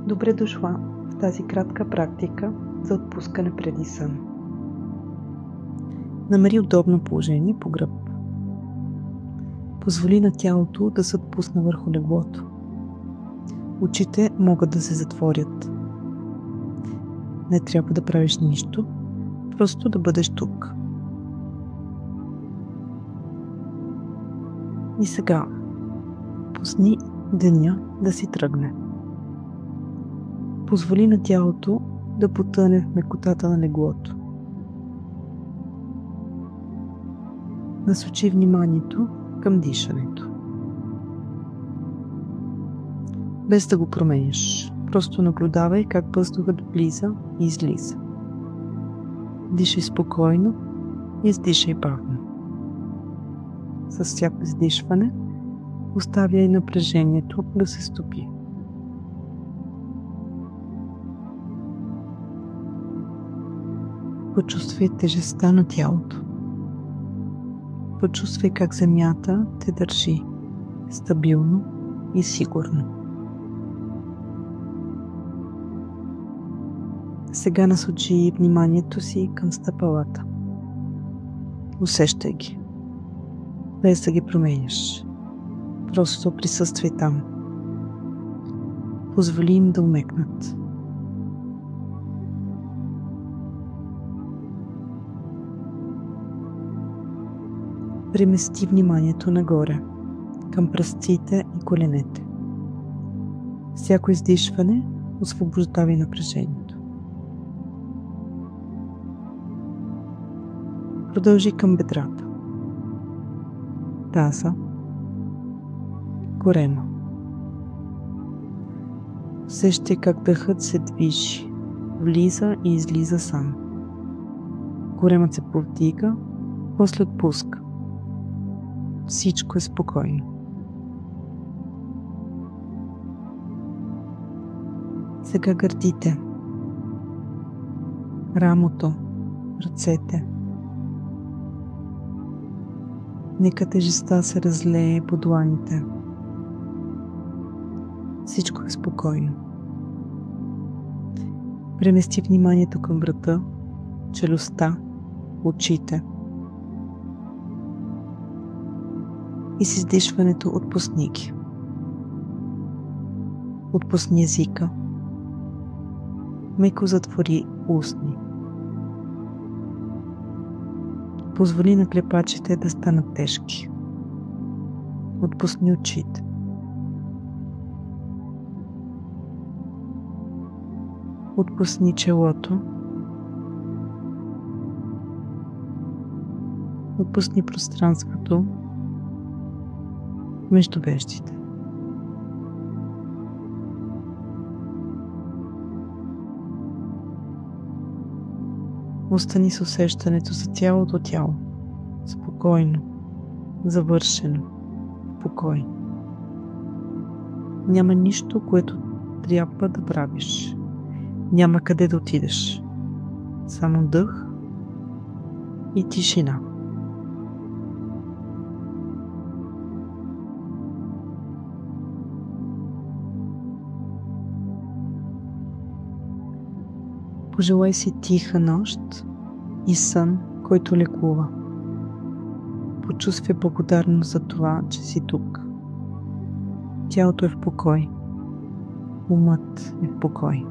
Добре дошла в тази кратка практика за отпускане преди сън. Намери удобно положение по гръб. Позволи на тялото да се отпусне върху леглото. Очите могат да се затворят. Не трябва да правиш нищо, просто да бъдеш тук. И сега пусни деня да си тръгне. Позволи на тялото да потъне в мекотата на леглото. Насочи вниманието към дишането. Без да го променяш, просто наблюдавай как въздухът влиза и излиза. Дишай спокойно и издишай бавно. С всяко издишване оставяй напрежението да се стопи. Почувствай тежестта на тялото. Почувствай как земята те държи стабилно и сигурно. Сега насочи вниманието си към стъпалата. Усещай ги, без да ги променяш. Просто присъствай там. Позволи им да умекнат. Премести вниманието нагоре, към пръстците и коленете. Всяко издишване освобождава напрежението. Продължи към бедрата, таза, корема. Усещай как дъхът се движи, влиза и излиза сам. Коремът се повдига, после отпуска. Всичко е спокойно. Сега гърдите, рамото, ръцете. Нека тежестта се разлее по дланите. Всичко е спокойно. Премести вниманието към врата, челюстта, очите. И с издишването отпусни ги. Отпусни езика. Меко затвори устни. Позволи на клепачите да станат тежки. Отпусни очите. Отпусни челото. Отпусни пространството между веждите. Остани с усещането за цялото тяло. Спокойно, завършено, покой. Няма нищо, което трябва да правиш. Няма къде да отидеш. Само дъх и тишина. Пожелай си тиха нощ и сън, който лекува. Почувствай благодарност за това, че си тук. Тялото е в покой. Умът е в покой.